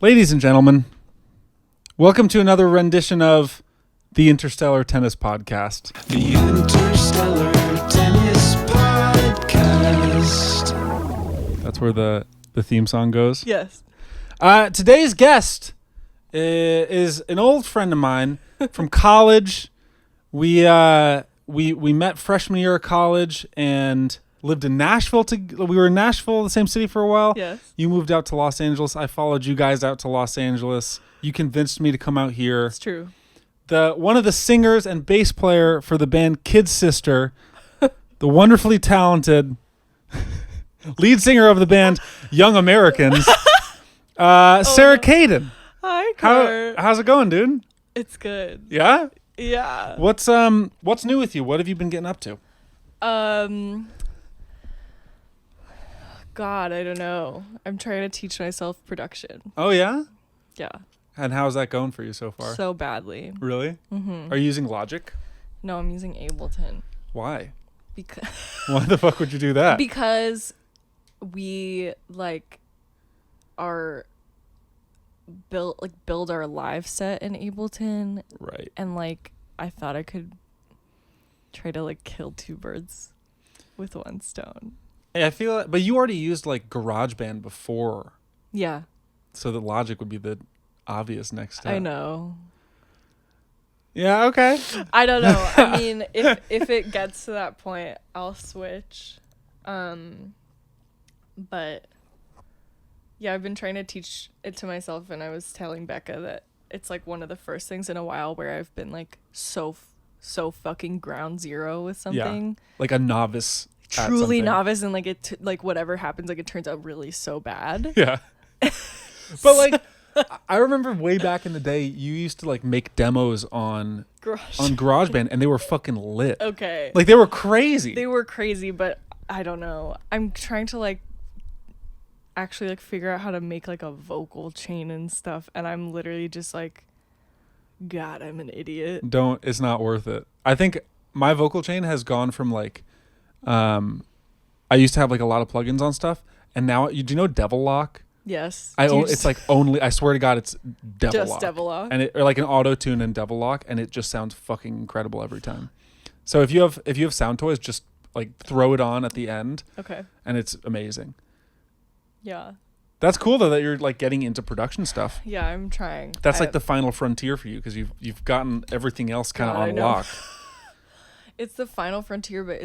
Ladies and gentlemen, welcome to another rendition of the Interstellar Tennis Podcast. The Interstellar Tennis Podcast. That's where the theme song goes. Yes. Today's guest is an old friend of mine from college. We met freshman year of college and lived in Nashville. We were in Nashville, the same city, for a while. Yes. You moved out to Los Angeles. I followed you guys out to Los Angeles. You convinced me to come out here. It's true. One of the singers and bass player for the band Sistr, the wonderfully talented lead singer of the band Young Americans, Sara Keden. Hi, Kurt. How's it going, dude? It's good. Yeah? Yeah. What's new with you? What have you been getting up to? God, I don't know. I'm trying to teach myself production. Oh, yeah? Yeah. And how's that going for you so far? So badly. Really? Mm-hmm. Are you using Logic? No, I'm using Ableton. Why? Because Why the fuck would you do that? because we build our live set in Ableton, Right. and I thought I could try to kill two birds with one stone. I feel like, but you already used GarageBand before, Yeah, so the Logic would be the obvious next step. I know. Yeah, okay. I don't know. I mean, if it gets to that point, I'll switch. But yeah, I've been trying to teach it to myself, and I was telling Becca that it's one of the first things in a while where I've been so fucking ground zero with something. Yeah, like a novice. at Truly something. novice, and whatever happens, it turns out really so bad. Yeah. But I remember way back in the day, you used to make demos on GarageBand, and they were fucking lit. Okay. They were crazy. They were crazy, but I don't know. I'm trying to actually figure out how to make a vocal chain and stuff, and I'm literally just God, I'm an idiot. It's not worth it. I think my vocal chain has gone from I used to have a lot of plugins on stuff, and now do you know Devil Lock? Yes. It's only, I swear to God, it's Devil Lock. Just Devil Lock. And or an auto tune and Devil Lock, and it just sounds fucking incredible every time. So if you have Sound Toys, just throw it on at the end. Okay. And it's amazing. Yeah. That's cool though that you're getting into production stuff. Yeah, I'm trying. That's the final frontier for you, because you've gotten everything else kind of God, I on know. lock. It's the final frontier, but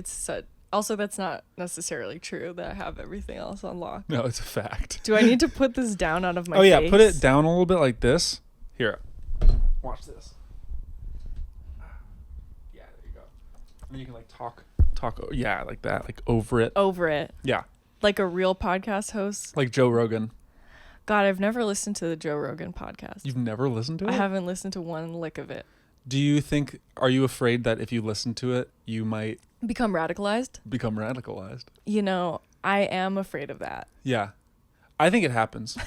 also that's not necessarily true that I have everything else on lock. No, it's a fact. Do I need to put this down out of my Oh yeah, face? put it down a little bit like this. Here, watch this. Yeah, there you go. And then you can talk. Yeah, like that, over it. Over it. Yeah, Like a real podcast host. like Joe Rogan. God, I've never listened to the Joe Rogan podcast. You've never listened to it? I haven't listened to one lick of it. Are you afraid that if you listen to it, you might Become radicalized? become radicalized? I am afraid of that. Yeah. I think it happens.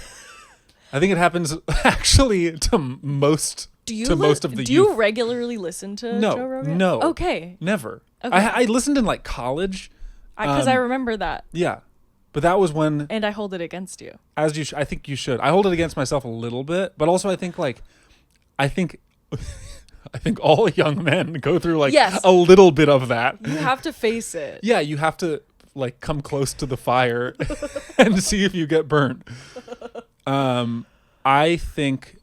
I think it happens actually to most most of the Do youth. you regularly listen to No, Joe Rogan? no. Okay. Never. Okay. I listened in college. Because I remember that. Yeah. But that was when, And I hold it against you. as you I think you should. I hold it against myself a little bit, but also I think I think I think all young men go through Yes. a little bit of that. You have to face it. Yeah, you have to come close to the fire and see if you get burnt. I think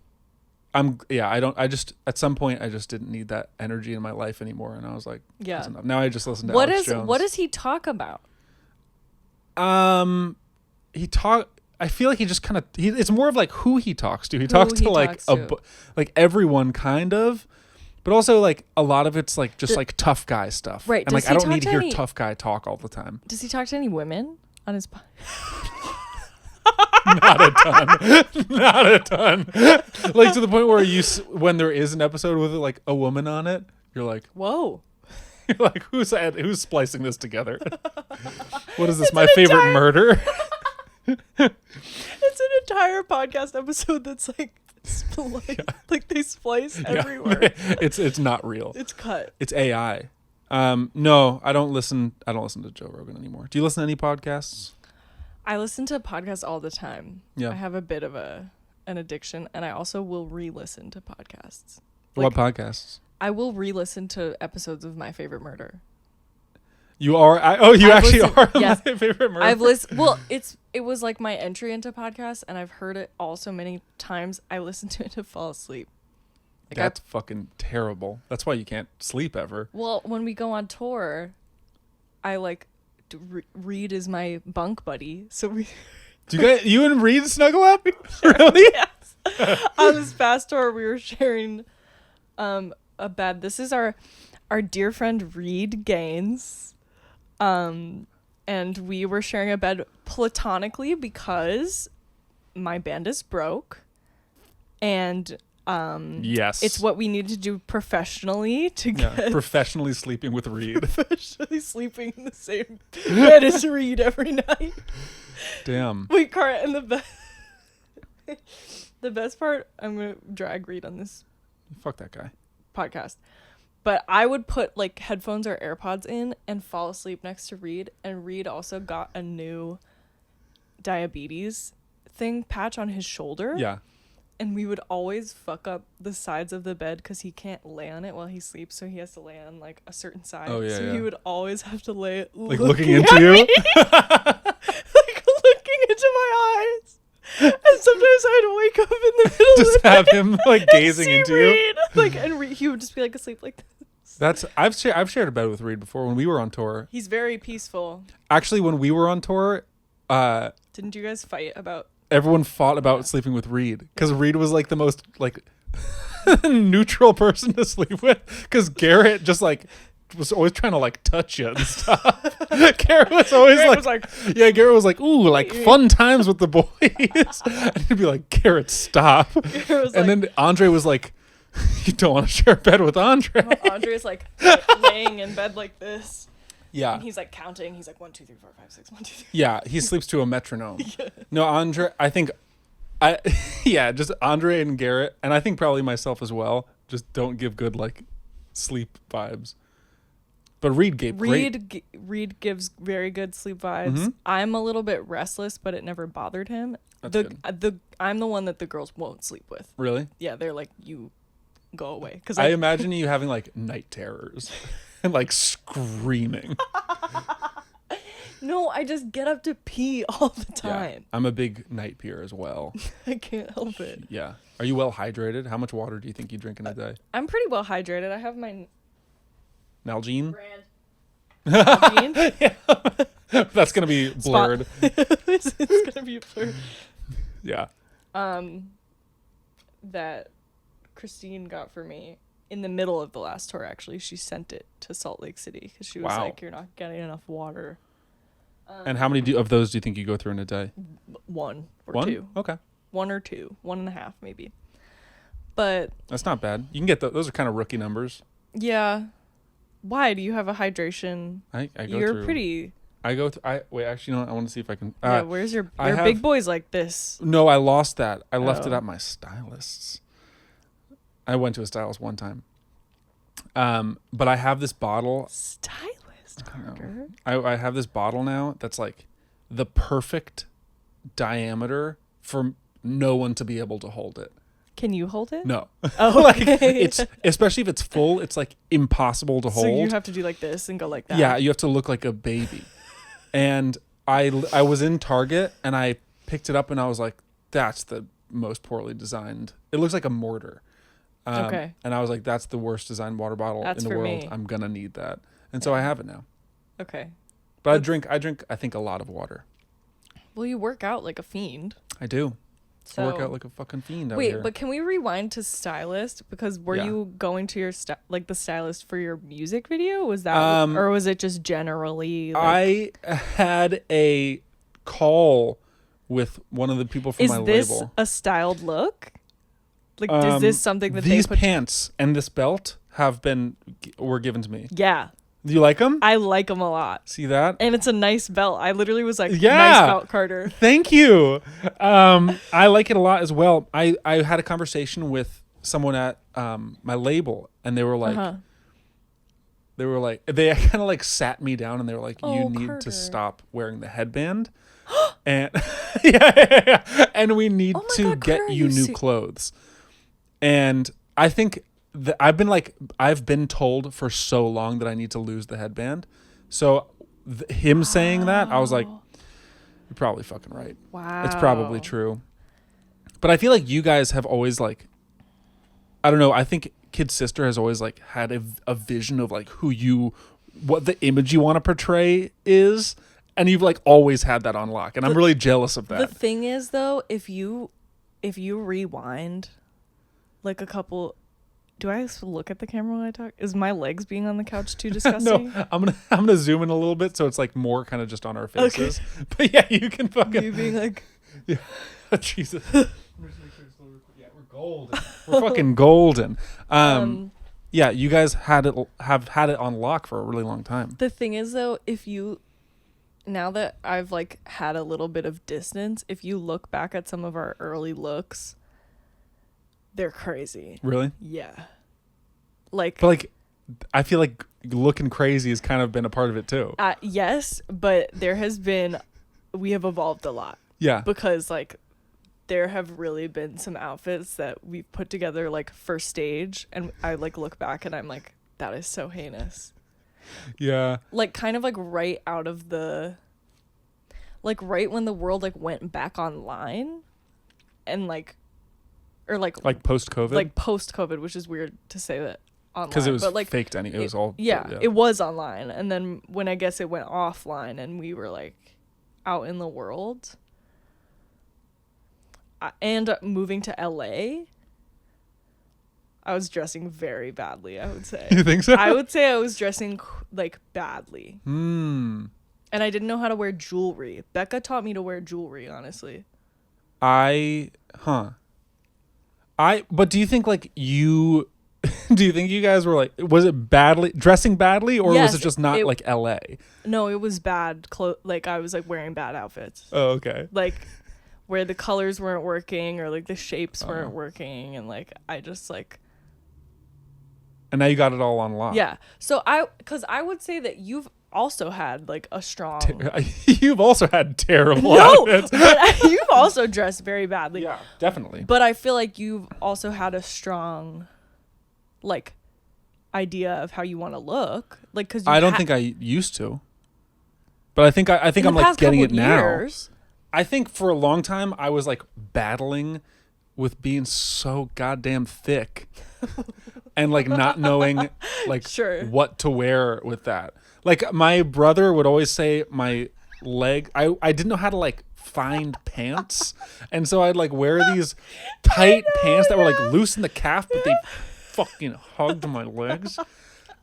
I just at some point I just didn't need that energy in my life anymore, and I was like, Yeah. that's enough. Now I just listen to What Alex Jones. what does he talk about? I feel like he just kind of it's more of who he talks to. He talks to everyone kind of. But also, a lot of it's just tough guy stuff. Right. And Does I he don't talk need to to hear any- tough guy talk all the time. Does he talk to any women on his Not a ton. Not a ton. To the point where when there is an episode with a woman on it, you're like, Whoa. you're who's splicing this together? What is this? My favorite murder? It's an entire podcast episode that's they splice everywhere. It's not real. It's cut. It's AI. No, I don't listen to Joe Rogan anymore. Do you listen to any podcasts? I listen to podcasts all the time. Yeah. I have a bit of a an addiction, and I also will re-listen to podcasts. What podcasts? I will re-listen to episodes of My Favorite Murder. You are? You I've actually listened- are yes. my favorite murder. I've listened. Well, it was like my entry into podcasts, and I've heard it all so many times. I listened to it to fall asleep. Like That's fucking terrible. That's why you can't sleep ever. Well, when we go on tour, I like Reed is my bunk buddy, so we. Do you and Reed snuggle up? Really? Yes. On this past tour, we were sharing a bed. This is our dear friend Reed Gaines, and we were sharing a bed platonically because my band is broke, and Yes. it's what we need to do professionally to get professionally sleeping with Reed. professionally sleeping in the same bed as Reed every night. Damn. We can't. And the best part, I'm gonna drag Reed on this Fuck that guy. podcast, but I would put like headphones or AirPods in and fall asleep next to Reed, and Reed also got a new diabetes thing patch on his shoulder. Yeah. And we would always fuck up the sides of the bed because he can't lay on it while he sleeps, so he has to lay on like a certain side. Oh, yeah, so yeah. he would always have to lay Like looking into you? like looking into my eyes. And sometimes I'd wake up in the middle Just of the have night him like and gazing see into you. Reed. Like, and he would just be like asleep like this. I've shared a bed with Reed before when we were on tour. He's very peaceful. Actually, when we were on tour, Didn't you guys fight about? everyone fought about sleeping with Reed because Reed was like the most like neutral person to sleep with because Garrett just like was always trying to like touch you and stuff. Garrett was always Garrett was like, ooh, like fun times with the boys. And he'd be like, Garrett, stop. And then Andre was like, you don't want to share a bed with Andre. Andre's like laying in bed like this. Yeah. And he's like counting. He's like 1, 2, 3, 4, 5, 6, 1, 2, 3. Yeah, he sleeps to a metronome. Yeah. No, Andre, just Andre and Garrett, and I think probably myself as well, just don't give good like sleep vibes. But Reed gave great. Reed gives very good sleep vibes. Mhm. I'm a little bit restless, but it never bothered him. That's good. I'm the one that the girls won't sleep with. Really? Yeah, they're like, you go away. Because I imagine you having like night terrors and like screaming. No, I just get up to pee all the Yeah, time. I'm a big night peer as well. I can't help it. Yeah. Are you well hydrated? How much water do you think you drink in a day? I'm pretty well hydrated. I have my Nalgene? brand. Nalgene? That's gonna be blurred. It's gonna be blurred. Yeah. That Christine got for me in the middle of the last tour. Actually, she sent it to Salt Lake City because she was Wow. like, "You're not getting enough water." And how many of those do you think you go through in a day? 1 or One? 2. Okay. 1 or 2, 1.5 maybe. But That's not bad. You can get those are kind of rookie numbers. yeah, why do you have a hydration? I go You're through. pretty. Wait. Actually, I want to see if I can. Yeah, where's your I have- big boys like this? No, I lost that. I left it Oh. at my stylist's. I went to a stylist one time. But I have this bottle. Stylist, I know. Carter. I have this bottle now that's like the perfect diameter for no one to be able to hold it. Can you hold it? No. Oh, Like okay. it's especially if it's full, it's like impossible to hold. So you have to do like this and go like that. Yeah, you have to look like a baby. And I was in Target and I picked it up and I was like, that's the most poorly designed. It looks like a mortar. Okay. And I was like, that's the worst designed water bottle That's in the for world. me. I'm gonna need that. And so I have it now. Okay. But I drink I think a lot of water. Well, you work out like a fiend. I do. So I work out like a fucking fiend out wait, here. but can we rewind to stylist? Because were Yeah. you going to your the stylist for your music video? Was that or was it just generally? Like, I had a call with one of the people from is my this label. a styled look? Like, is this something that these they put? pants and this belt were given to me. Yeah, Do you like them? I like them a lot, See that? and it's a nice belt. I literally was like, Yeah. nice belt, Carter. Thank you. I like it a lot as well. I had a conversation with someone at my label, and they were like, Uh-huh. they kind of like sat me down, and they were like, Oh, you need Carter. to stop wearing the headband And yeah. And we need Oh my to God, get Claire, you you new see- clothes. And I think that I've been told for so long that I need to lose the headband. So him saying that, I was like, you're probably fucking right. Wow. It's probably true. But I feel like you guys have always like, I don't know. I think Kid Sister has always like had a vision of like what the image you want to portray is. And you've like always had that on lock. And I'm really jealous of that. The thing is though, if you rewind like a couple, do I have to look at the camera when I talk? Is my legs being on the couch too disgusting? No, I'm gonna zoom in a little bit so it's like more kind of just on our faces. Okay. But yeah, you can fucking You being like, yeah. Jesus. Yeah, we're golden. We're fucking golden. Yeah, you guys have had it on lock for a really long time. the thing is though, now that I've like had a little bit of distance, if you look back at some of our early looks, they're crazy. Really? Yeah. Like, But like, I feel like looking crazy has kind of been a part of it too. yes, but we have evolved a lot. Yeah. Because like there have really been some outfits that we've put together like for stage, and I like look back and I'm like, that is so heinous. Yeah. Like kind of like right out of like right when the world like went back online, and like post COVID. like post COVID, which is weird to say that online, because it was but like faked. It was all. yeah, it was online, and then when I guess it went offline and we were like out in the world. And moving to LA, I was dressing very badly, I would say. You think so? I would say I was dressing like badly. Hmm. And I didn't know how to wear jewelry. Becca taught me to wear jewelry, honestly. But do you think like do you think you guys were like, was it dressing badly, or Yes, was it just not like LA? No, it was bad. Like I was like wearing bad outfits. Oh, okay. Like where the colors weren't working, or like the shapes weren't working, and like I just like. And now you got it all on lock. Yeah. So because I would say that you've also had like a strong. You've also had terrible No, outfits. but you've also dressed very badly. Yeah, definitely. But I feel like you've also had a strong, like, idea of how you want to look. Like, because I don't think I used to. But I think I'm like getting it now. Years, I think for a long time I was like battling with being so goddamn thick and like not knowing like Sure. what to wear with that. Like my brother would always say my leg, I didn't know how to like find pants, and so I'd like wear these tight pants that were like loose in the calf, but they fucking hugged my legs.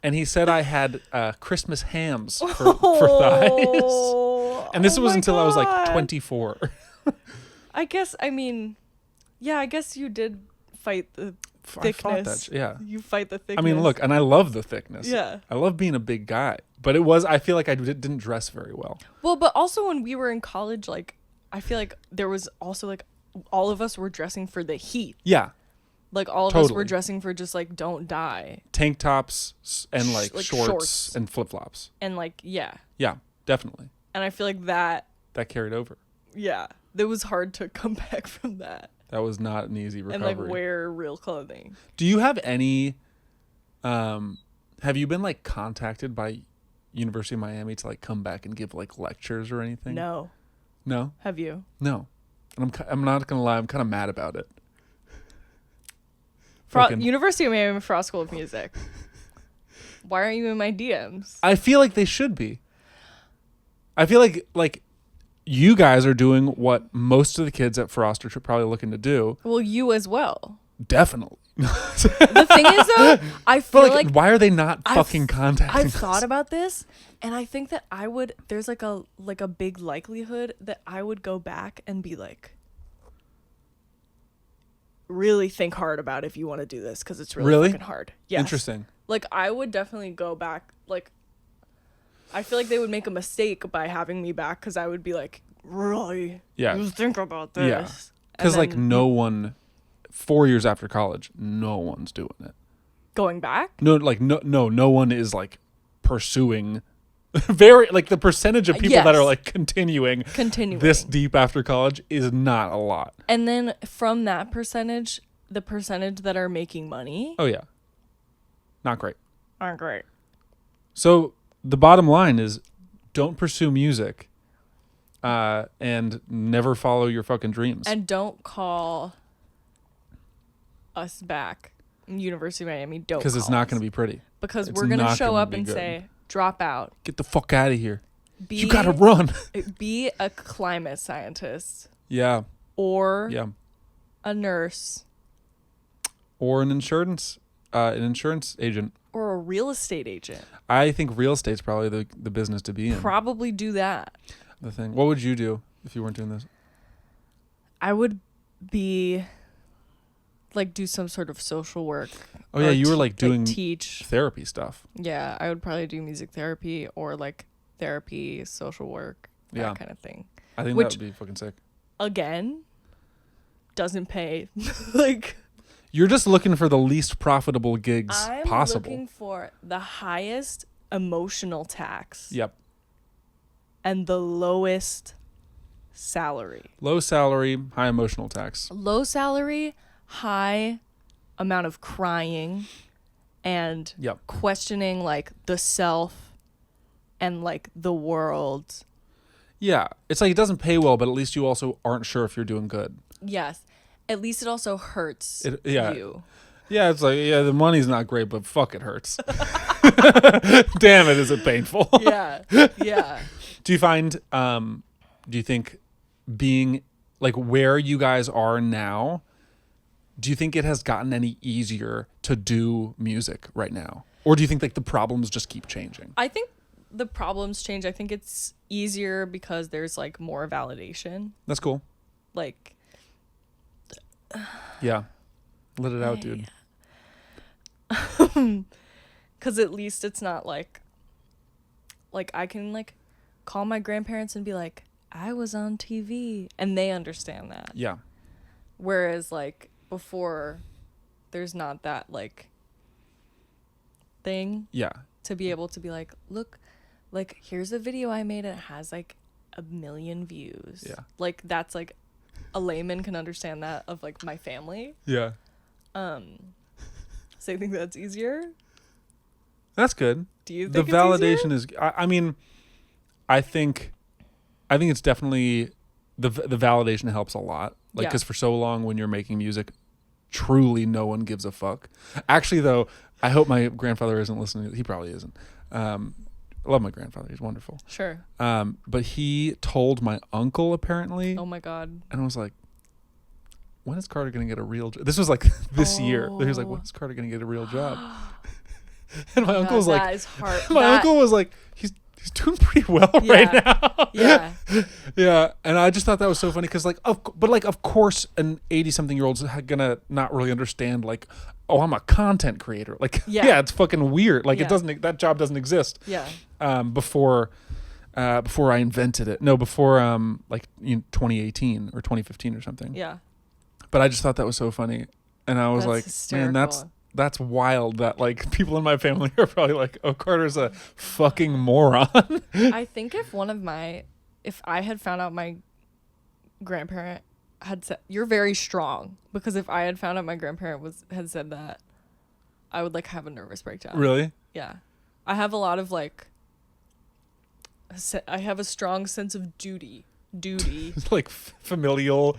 And he said I had Christmas hams for thighs. And this was until I was like 24. I guess, I mean, yeah, I guess you did fight the I fought thickness. that yeah. You fight the thickness. I mean, look, and I love the thickness. Yeah. I love being a big guy. But I feel like I didn't dress very well. Well, but also when we were in college, like, I feel like there was also, like, all of us were dressing for the heat. Yeah. Like, all of us Totally. were dressing for just, like, don't die. Tank tops and like, Like shorts and flip-flops. And, like, yeah. Yeah, definitely. And I feel like that, That carried over. yeah, it was hard to come back from that. That was not an easy recovery. And, like, wear real clothing. Do you have any have you been like contacted by University of Miami to like come back and give like lectures or anything? No. No? Have you? No. And I'm not going to lie, I'm kind of mad about it. University of Miami Frost School of Music. Why aren't you in my DMs? I feel like they should be. I feel like you guys are doing what most of the kids at Frost are probably looking to do. Well, you as well. Definitely. The thing is, though, I feel But like why are they not fucking contacting I've us? thought about this, and I think that there's like a big likelihood that I would go back and be like, really think hard about if you want to do this, because it's really fucking hard. Yes. Interesting. Like, I would definitely go back. Like, I feel like they would make a mistake by having me back, because I would be like, really? Yeah. You think about this? Yeah. Because like no one, 4 years after college, no one's doing it. Going back? No, like no one is like pursuing Very like the percentage of people that are Yes. like continuing Continuing. this deep after college is not a lot. And then from that percentage, the percentage that are making money Oh yeah. Not great. aren't great. So the bottom line is don't pursue music and never follow your fucking dreams. And don't call us back. University of Miami, don't Because it's call not us. going to be pretty. Because it's we're going to not show gonna up be and good. say, drop out. Get the fuck out of here. Be, You got to run. Be a climate scientist Yeah. or Yeah. a nurse Or an insurance agent. or a real estate agent. I think real estate's probably the business to be in. Probably do that. The thing. What would you do if you weren't doing this? I would be like do some sort of social work. Oh yeah, or you were like doing teach. therapy stuff. Yeah, I would probably do music therapy or like therapy, social work, that Yeah. kind of thing. I think Which- that would be fucking sick. Again, doesn't pay. Like You're just looking for the least profitable gigs I'm possible. looking for the highest emotional tax Yep. and the lowest salary. Low salary, high emotional tax. Low salary, high amount of crying and Yep. questioning like the self and like the world. Yeah. It's like it doesn't pay well, but at least you also aren't sure if you're doing good. Yes. At least it also hurts Yeah. you. Yeah, it's like, yeah, the money's not great, but fuck, it hurts. Damn it, is it painful? Yeah. Yeah. Do you think being like where you guys are now, do you think it has gotten any easier to do music right now? Or do you think like the problems just keep changing? I think the problems change. I think it's easier because there's like more validation. That's cool. Like Yeah. Let it out, dude. because at least it's not like I can like call my grandparents and be like, I was on TV, and they understand that. Yeah. Whereas like before, there's not that like thing Yeah. to be able to be like, look, like here's a video I made and it has like 1 million views. Yeah. Like that's like a layman can understand that of like my family. Yeah. So I think that's easier. That's good. Do you The think validation is I mean I think it's definitely the validation helps a lot, like Yeah. because for so long when you're making music truly no one gives a fuck. Actually though, I hope my grandfather isn't listening. He probably isn't. I love my grandfather, he's wonderful. Sure. But he told my uncle apparently, Oh my god. and I was like, when is Carter gonna get a real job? This was like this year. He was like, when is Carter gonna get a real job? And my uncle was that like, is hard. my uncle was like, he's doing pretty well right now. Yeah. Yeah, and I just thought that was so funny because of course an 80-something-year-old's gonna not really understand like, oh, I'm a content creator. Like, Yeah. yeah, it's fucking weird. Like Yeah. that job doesn't exist. Yeah. Before I invented it. No, before 2018 or 2015 or something. Yeah. But I just thought that was so funny, and I was That's like, hysterical. man, that's wild. That like people in my family are probably like, oh, Carter's a fucking moron. I think if I had found out my grandparent had said, you're very strong, because if I had found out my grandparent had said that, I would like have a nervous breakdown. Really? Yeah. I have a lot of like, I have a strong sense of duty. Like familial,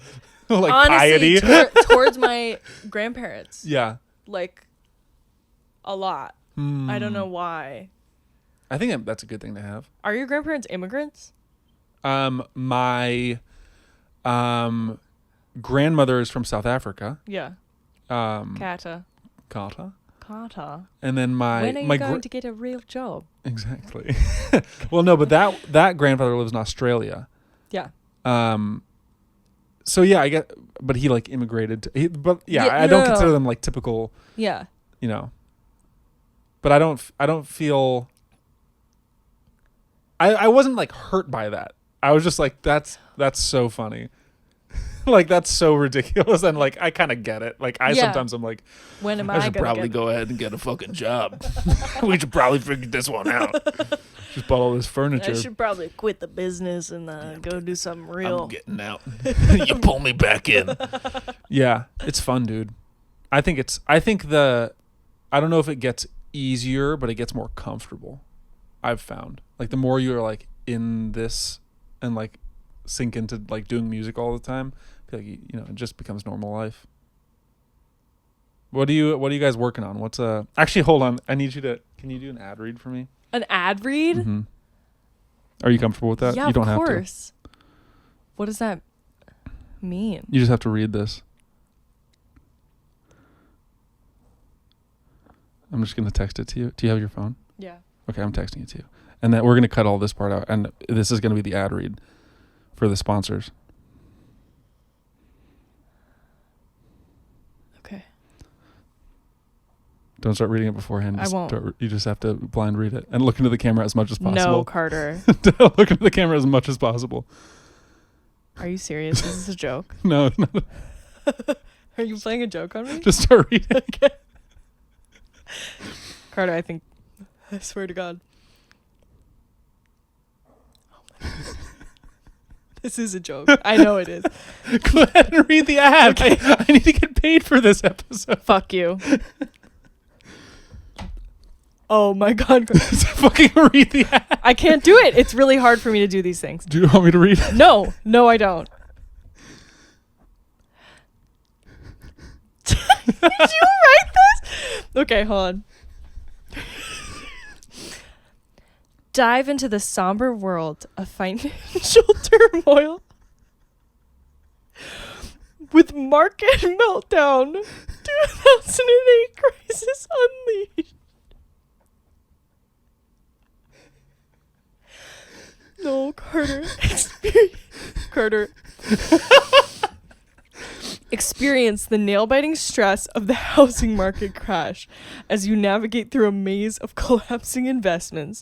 like Honestly, piety. towards my grandparents. Yeah. Like, a lot. I don't know why. I think that's a good thing to have. Are your grandparents immigrants? My grandmother is from South Africa. Yeah. Kata. Kata. And then When are you going to get a real job? Exactly. Well, no, but that grandfather lives in Australia. Yeah. So yeah, I get, but he like immigrated. But yeah, Yeah, I don't no. consider them like typical. Yeah. You know. But I don't feel. I wasn't like hurt by that. I was just like, that's so funny. Like, that's so ridiculous. And like, I kind of get it. Like, Yeah. sometimes I'm like, When am I I should gonna probably get go ahead and get a fucking job. We should probably figure this one out. Just bought all this furniture. I should probably quit the business and go do something real. I'm getting out. You pull me back in. Yeah, it's fun, dude. I don't know if it gets easier, but it gets more comfortable. I've found, like, the more you're like in this and like sink into like doing music all the time, I feel like it just becomes normal life. What are you guys working on? Actually, hold on. Can you do an ad read for me? An ad read? Mm-hmm. Are you comfortable with that? Yeah, You don't of have course. What does that mean? You just have to read this. I'm just going to text it to you. Do you have your phone? Yeah. Okay, I'm texting it to you. And then we're going to cut all this part out. And this is going to be the ad read for the sponsors. Okay. Don't start reading it beforehand. I won't. You just have to blind read it. And look into the camera as much as possible. No, Carter. Look into the camera as much as possible. Are you serious? Is this a joke? No, it's not. Are you playing a joke on me? Just start reading. Okay. Carter, I swear to God. This is a joke. I know it is. Go ahead and read the ad. Okay. I need to get paid for this episode. Fuck you. Oh my God. Just fucking read the ad. I can't do it. It's really hard for me to do these things. Do you want me to read it? No, I don't. Did you write this? Okay, hold on. Dive into the somber world of financial turmoil with market meltdown. 2008 crisis unleashed. No, Carter. Experience the nail-biting stress of the housing market crash as you navigate through a maze of collapsing investments,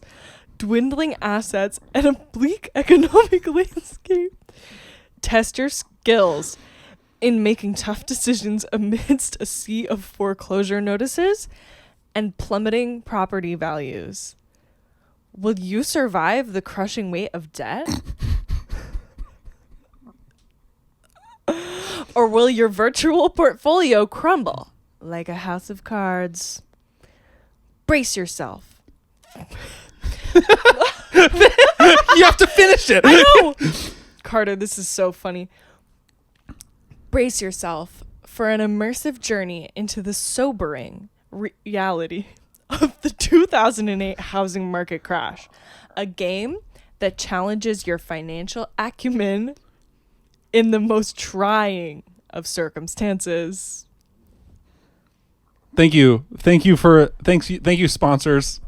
dwindling assets, and a bleak economic landscape. Test your skills in making tough decisions amidst a sea of foreclosure notices and plummeting property values. Will you survive the crushing weight of debt? Or will your virtual portfolio crumble like a house of cards? Brace yourself. You have to finish it. I know. Carter, this is so funny. Brace yourself for an immersive journey into the sobering reality of the 2008 housing market crash. A game that challenges your financial acumen in the most trying of circumstances. Thank you, sponsors.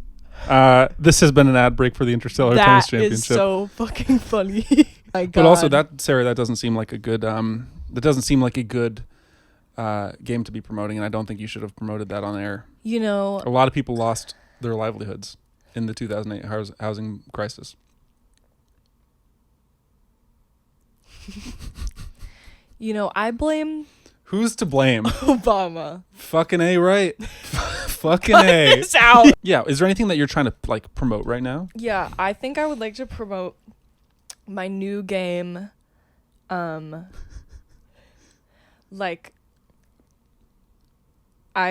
This has been an ad break for the Interstellar Tennis That Championship. is so fucking funny. My God. But also, Sarah, that doesn't seem like a good. Game to be promoting, and I don't think you should have promoted that on air. You know, A lot of people lost their livelihoods in the 2008 housing crisis. I blame Who's to blame? Obama. Fucking A, right? Fucking Cut A. this out. Yeah. Is there anything that you're trying to like promote right now? Yeah, I think I would like to promote my new game. I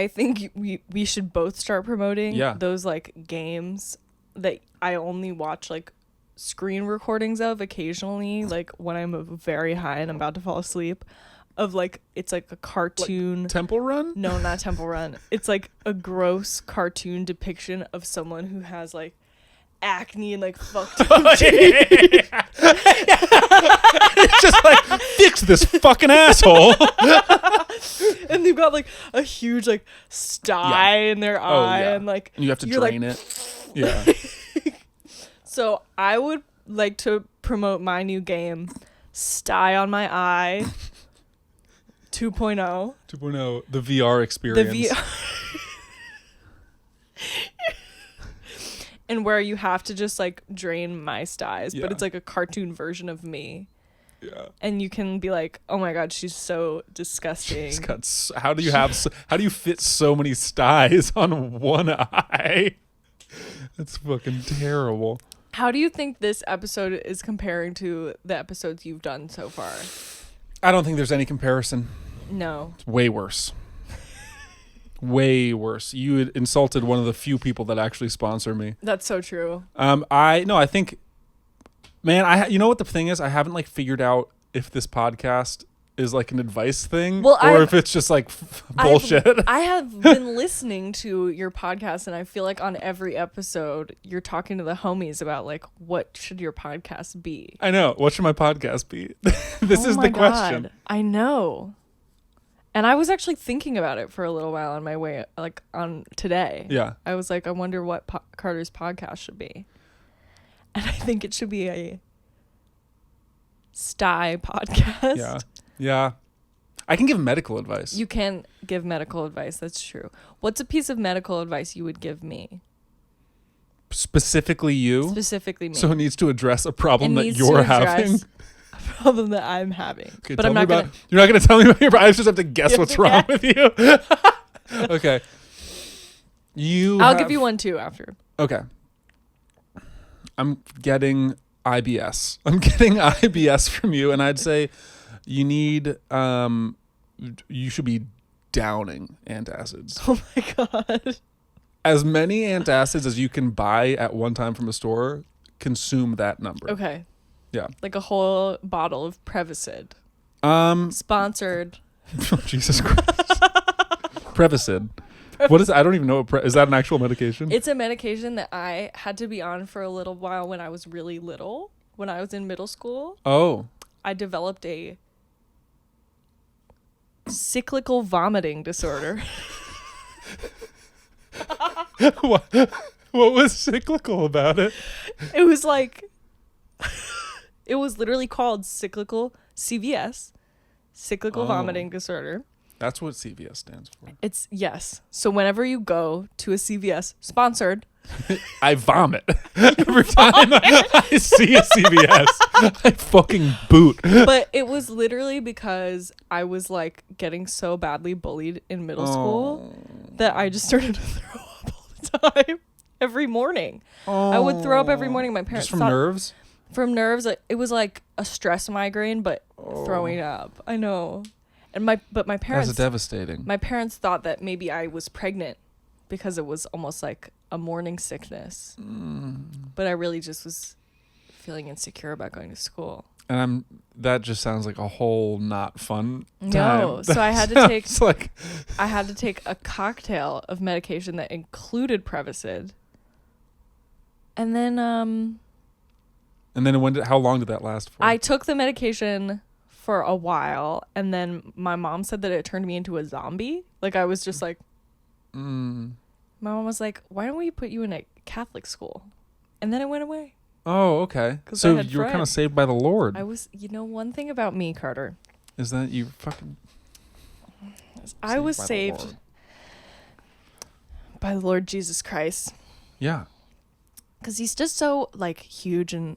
think we should both start promoting those like games that I only watch like screen recordings of occasionally, like when I'm very high and I'm about to fall asleep. Of like, it's like a cartoon. Like Temple Run? No, not Temple Run. It's like a gross cartoon depiction of someone who has like acne and like fucked up teeth. It's just like, fix this fucking asshole. And they've got like a huge like sty in their eye and like and you have to drain it. Yeah. So I would like to promote my new game, Sty on My Eye 2.0. 2.0, the VR experience. The VR. And where you have to just like drain my styes, but it's like a cartoon version of me. Yeah. And you can be like, oh my God, she's so disgusting. She's got how do you fit so many styes on one eye? That's fucking terrible. How do you think this episode is comparing to the episodes you've done so far? I don't think there's any comparison. No. It's way worse. Way worse. You had insulted one of the few people that actually sponsor me. That's so true. I think, man, you know what the thing is? I haven't like figured out if this podcast is like an advice thing or if it's just like bullshit. I have been listening to your podcast, and I feel like on every episode you're talking to the homies about like, what should your podcast be? I know. What should my podcast be? This is the question. God. I know. And I was actually thinking about it for a little while on my way, like on today. Yeah. I was like, I wonder what Carter's podcast should be. And I think it should be a sty podcast. Yeah. Yeah. I can give medical advice. You can give medical advice. That's true. What's a piece of medical advice you would give me? Specifically you? Specifically me. So it needs to address a problem that needs you're to address having? a problem that I'm having. Okay, but I'm not going to... You're not going to tell me about your... I just have to guess what's wrong with you. Okay. I'll give you one too after. Okay. I'm getting IBS. I'm getting IBS from you, and I'd say you need... you should be downing antacids. Oh my God. As many antacids as you can buy at one time from a store, consume that number. Okay. Yeah. Like a whole bottle of Prevacid. Sponsored. Oh, Jesus Christ. Prevacid. What is that? I don't even know. Is that an actual medication? It's a medication that I had to be on for a little while when I was really little. When I was in middle school. Oh. I developed a cyclical vomiting disorder. What was cyclical about it? It was like... It was literally called cyclical CVS, cyclical vomiting disorder. That's what CVS stands for. It's yes. So whenever you go to a CVS, sponsored, I vomit every time I see a CVS. I fucking boot. But it was literally because I was like getting so badly bullied in middle school that I just started to throw up all the time, every morning. I would throw up every morning. My parents just from nerves. From nerves, it was like a stress migraine, but throwing up. I know, and my parents. That's devastating. My parents thought that maybe I was pregnant because it was almost like a morning sickness. But I really just was feeling insecure about going to school. And that just sounds like a whole not fun time. No, so I had to take like I had to take a cocktail of medication that included Prevacid. And then how long did that last for? I took the medication for a while, and then my mom said that it turned me into a zombie. Like I was just like my mom was like, why don't we put you in a Catholic school? And then it went away. Oh, okay. So you were kind of saved by the Lord. I was, one thing about me, Carter, is that you fucking I was saved by the Lord Jesus Christ. Yeah. Because he's just so like huge and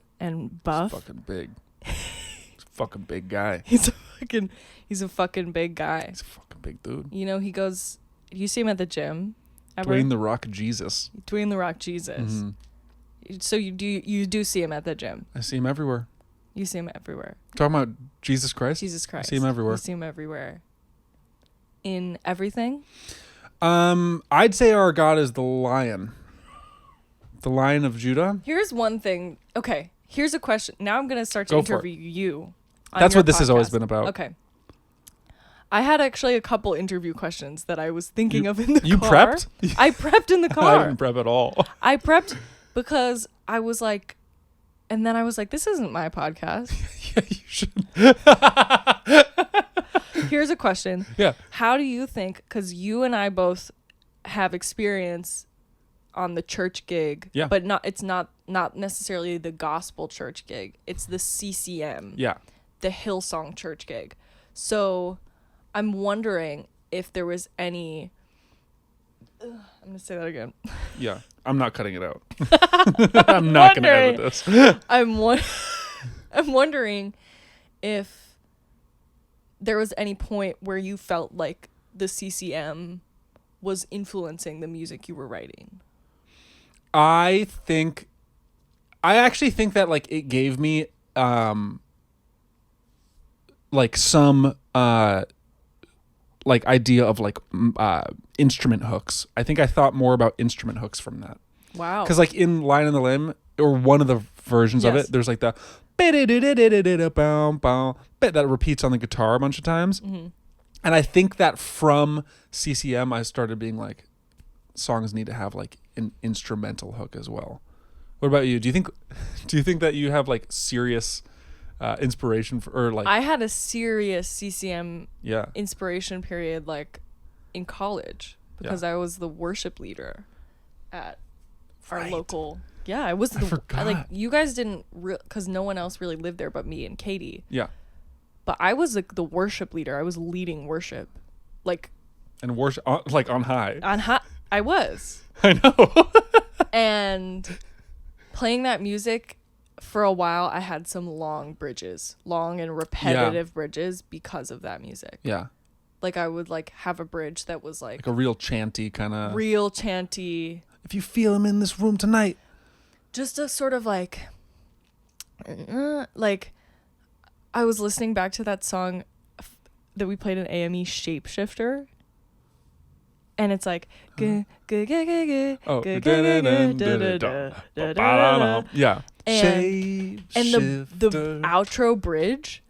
buff. He's fucking big. He's a fucking big guy. He's a fucking big guy. He's a fucking big dude. You know, he goes, you see him at the gym ever? Dwayne the Rock Jesus. Dwayne the Rock Jesus. Mm-hmm. So you do see him at the gym. I see him everywhere. You see him everywhere. Talking about Jesus Christ? Jesus Christ. I see him everywhere. You see him everywhere. In everything? I'd say our God is the Lion. The Lion of Judah. Here's one thing. Okay, here's a question. Now I'm going to start to interview you. That's what this has always been about. Okay. I had actually a couple interview questions that I was thinking of in the car. You prepped? I prepped in the car. I didn't prep at all. I prepped because I was like, and then I was like, this isn't my podcast. Yeah, you should. Here's a question. Yeah. How do you think, because you and I both have experience on the church gig, yeah, but it's not necessarily the gospel church gig. It's the CCM. Yeah. The Hillsong church gig. So I'm wondering if there was any... I'm going to say that again. Yeah. I'm not cutting it out. I'm not going to edit this. I'm wondering if there was any point where you felt like the CCM was influencing the music you were writing. I actually think that like it gave me like some like idea of like instrument hooks. I think I thought more about instrument hooks from that. Wow. Because like in Line on the Limb, or one of the versions of Yes. it, there's like the bit that repeats on the guitar a bunch of times. Mm-hmm. And I think that from CCM, I started being like, songs need to have like an instrumental hook as well. What about you? Do you think that you have like serious inspiration for, or like I had a serious CCM yeah inspiration period like in college because I was the worship leader at our Right. local. Yeah, I was forgot. like you guys didn't because no one else really lived there but me and Katie. yeah But I was like the worship leader. I was leading worship, like and worship like on high. I was. I know. And playing that music for a while, I had some long and repetitive bridges because of that music. Yeah, Like I would like have a bridge that was like a real chanty kind of. real chanty. If you feel him in this room tonight. Just a sort of like I was listening back to that song that we played in AME, Shapeshifter, and it's like yeah. and the outro bridge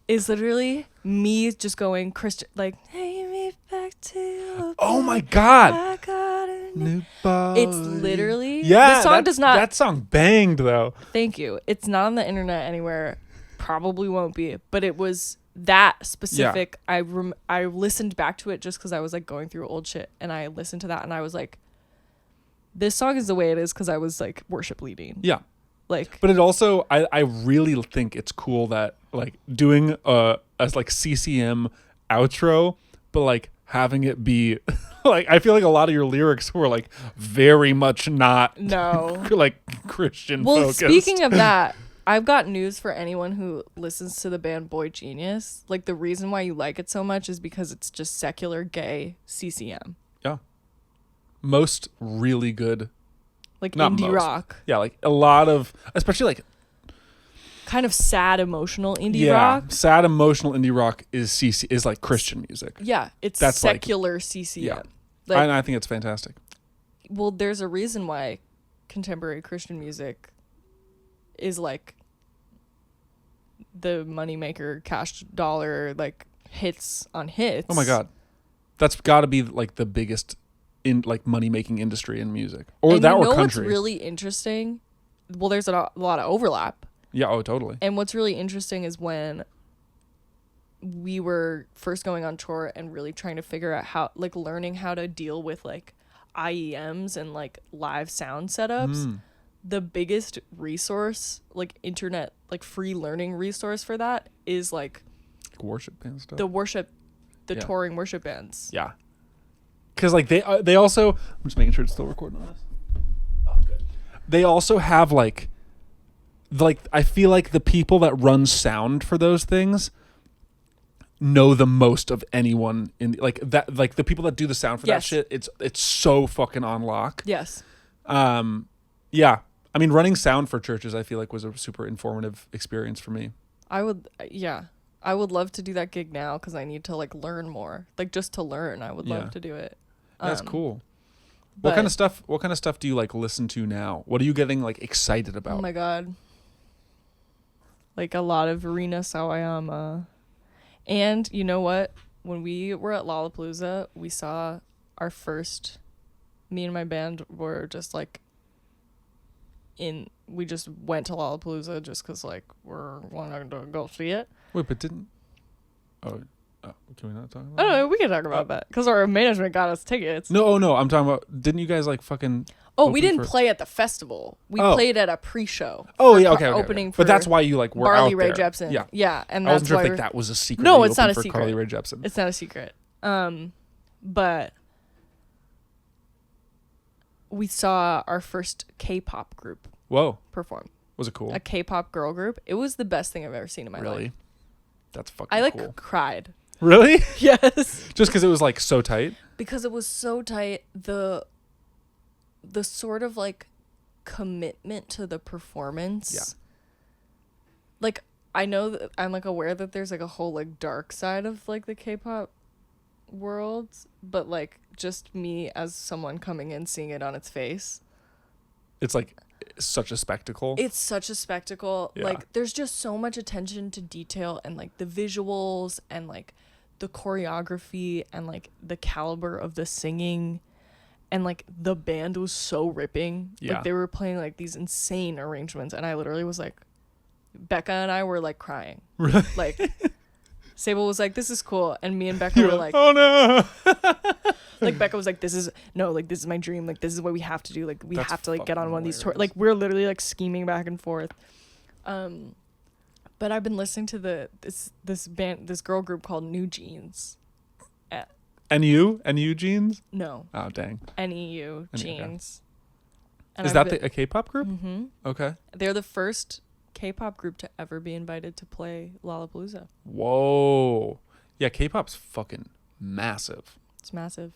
is literally me just going Christian, like take me back to your Oh my God. I got a New body. It's literally yeah. the song does not. That song banged though. Thank you. It's not on the internet anywhere. Probably won't be. But it was that specific. Yeah. I listened back to it just because I was like going through old shit, and I listened to that, and I was like, this song is the way it is because I was like worship leading. Yeah. Like, but it also, I really think it's cool that like doing as like CCM outro, but like having it be like, I feel like a lot of your lyrics were like very much not like Christian focused. Speaking of that, I've got news for anyone who listens to the band Boy Genius. Like the reason why you like it so much is because it's just secular gay CCM. Yeah. Most really good. Like Not indie most. rock. Yeah, like a lot of, especially like kind of sad emotional indie rock. Sad emotional indie rock is like Christian music. Yeah, it's That's secular like, CCM. Yeah. Like, I think it's fantastic. Well, there's a reason why contemporary Christian music is like the moneymaker, cash dollar, like hits on hits. Oh my God. That's got to be like the biggest in like money making industry in music, or and that you or know country. What's really interesting? Well, there's a lot of overlap. Yeah. Oh, totally. And what's really interesting is when we were first going on tour and really trying to figure out how, like, learning how to deal with like IEMs and like live sound setups. The biggest resource, like internet, like free learning resource for that is like worship band stuff. The touring worship bands. Yeah. Because like they also, I'm just making sure it's still recording on this. Oh, good. They also have like I feel like the people that run sound for those things know the most of anyone in like that. Like the people that do the sound for that shit. It's so fucking on lock. Yes. Yeah. I mean, running sound for churches, I feel like was a super informative experience for me. I would love to do that gig now because I need to like learn more. Like just to learn, I would love to do it. That's cool. What kind of stuff do you like listen to now? What are you getting like excited about? Oh my God. Like a lot of Rina Sawayama. And you know what? When we were at Lollapalooza, we saw our first, me and my band were just like we just went to Lollapalooza just because like we're wanting to go see it. Wait, but didn't can we not talk about I don't know, we can talk about that because our management got us tickets. No, I'm talking about, didn't you guys like fucking we didn't play at the festival. We played at a pre-show. Okay. Opening for but that's why you like were Barley out Ray there. Jepsen. Yeah, and I that's wasn't sure why if like, that was a secret. No, that you it's not a opened for secret. Carly Rae Jepsen. It's not a secret. But we saw our first K-pop group Whoa. perform. Was it cool? A K-pop girl group. It was the best thing I've ever seen in my life. Really? That's fucking I like cool. cried. Really? Yes. Just because it was like so tight? Because it was so tight. The sort of like commitment to the performance. Yeah. Like, I know that I'm like aware that there's like a whole like dark side of like the K-pop world, but like just me as someone coming in seeing it on its face. It's like such a spectacle. It's such a spectacle. Yeah. Like, there's just so much attention to detail and like the visuals and like the choreography and like the caliber of the singing. And like the band was so ripping. Yeah. Like they were playing like these insane arrangements, and I literally was like, Becca and I were like crying. Really? Like Sable was like, "This is cool," and me and Becca were like, "Oh no!" Like Becca was like, "This is my dream. Like this is what we have to do. Like we That's have to like get on one of these tours." hilarious. Like we're literally like scheming back and forth. But I've been listening to this girl group called New Jeans. And you jeans? No, Oh dang! NEU Jeans. And Is that a K-pop group? Mm-hmm. Okay. They're the first K-pop group to ever be invited to play Lollapalooza. Whoa. Yeah, K-pop's fucking massive. It's massive.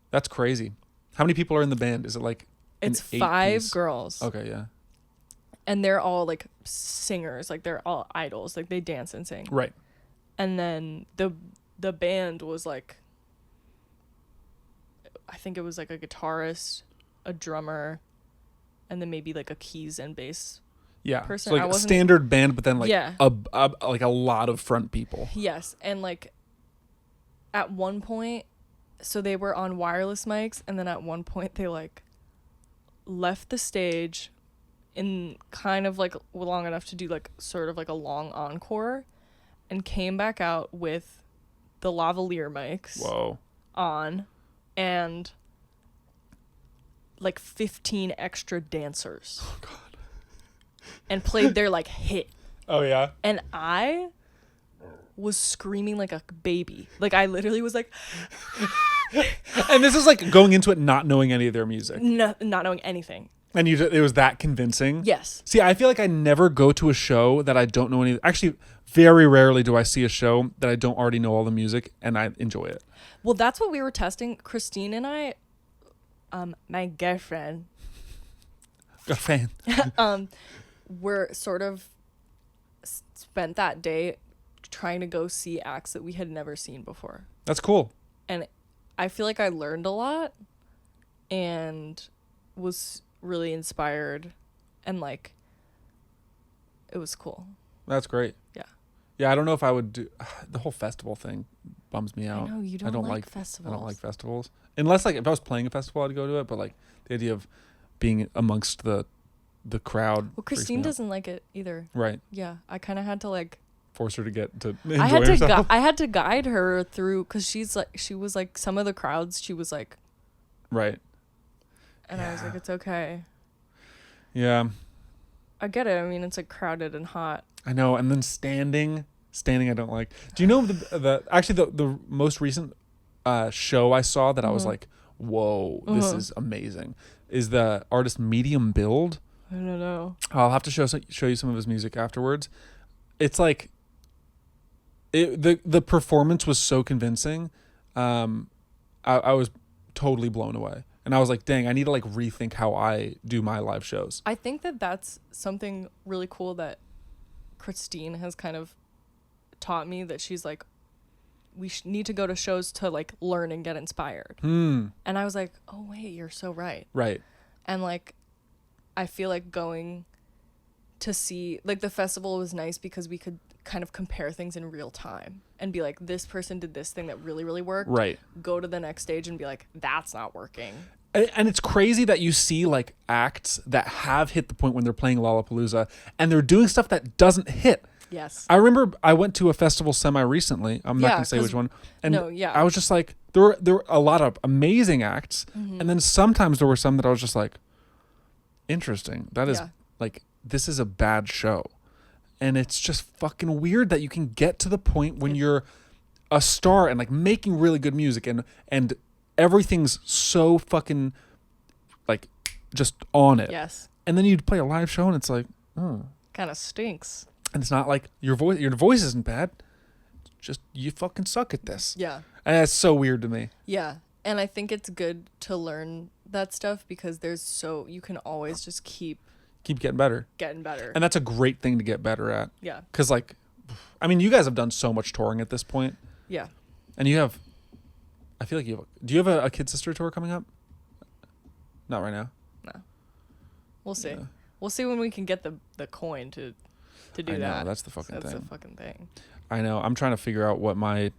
That's crazy. How many people are in the band? Is it like It's an 5 8-piece? girls. Okay, yeah. And they're all like singers. Like they're all idols. Like they dance and sing. Right. And then the band was like, I think it was like a guitarist, a drummer, and then maybe like a keys and bass. Yeah. Person. So like I a wasn't- standard band, but then like Yeah. like a lot of front people. Yes. And like at one point, so they were on wireless mics, and then at one point they like left the stage in kind of like long enough to do like sort of like a long encore, and came back out with the lavalier mics Whoa. on and like 15 extra dancers. Oh god. And played their like hit. Oh yeah. And I was screaming like a baby. Like I literally was like And this is like going into it not knowing any of their music. not knowing anything. And it was that convincing? Yes. See, I feel like I never go to a show that I don't know any. Actually, very rarely do I see a show that I don't already know all the music and I enjoy it. Well, that's what we were testing. Christine and I, my girlfriend, A fan. were sort of spent that day trying to go see acts that we had never seen before. That's cool. And I feel like I learned a lot and was really inspired, and like it was cool. That's great. Yeah. Yeah, I don't know if I would do the whole festival thing. Bums me out. I know you don't like festivals. I don't like festivals. Unless like if I was playing a festival, I'd go to it. But like the idea of being amongst the crowd. Well, freaks Christine me out. doesn't like it either. Right. Yeah, I kind of had to like. Force her to get to enjoy I had to herself. I had to guide her through, because she was like some of the crowds. She was like, Right. and I was like, it's okay. Yeah. I get it. I mean, it's like crowded and hot. I know. And then standing I don't like. Do you know the most recent show I saw that I was like, whoa, this is amazing, is the artist Medium Build. I don't know. I'll have to show you some of his music afterwards. It's like the performance was so convincing. I was totally blown away. And I was like, dang, I need to like rethink how I do my live shows. I think that that's something really cool that Christine has kind of taught me, that she's like, we need to go to shows to like learn and get inspired. And I was like, oh wait, you're so right. Right. And like, I feel like going to see, like, the festival was nice because we could kind of compare things in real time and be like, this person did this thing that really, really worked. Right. Go to the next stage and be like, that's not working. And it's crazy that you see like acts that have hit the point when they're playing Lollapalooza and they're doing stuff that doesn't hit. Yes. I remember I went to a festival recently. I'm not Yeah, going to say 'cause- which one. And no, yeah. I was just like, there were a lot of amazing acts. And then sometimes there were some that I was just like, interesting. That is Yeah. like, this is a bad show. And it's just fucking weird that you can get to the point when you're a star and like making really good music and everything's so fucking like just on it. Yes. And then you'd play a live show and it's like, oh. Kind of stinks. And it's not like your voice isn't bad. just you fucking suck at this. Yeah. And that's so weird to me. Yeah. And I think it's good to learn that stuff because you can always just keep Getting better. And that's a great thing to get better at. Yeah. Because, like, I mean, you guys have done so much touring at this point. Yeah. And you have, I feel like do you have a Kid Sister tour coming up? Not right now. No. We'll see. Yeah. We'll see when we can get the coin to do that. I know, that's the fucking thing. That's the fucking thing. I know. I'm trying to figure out what my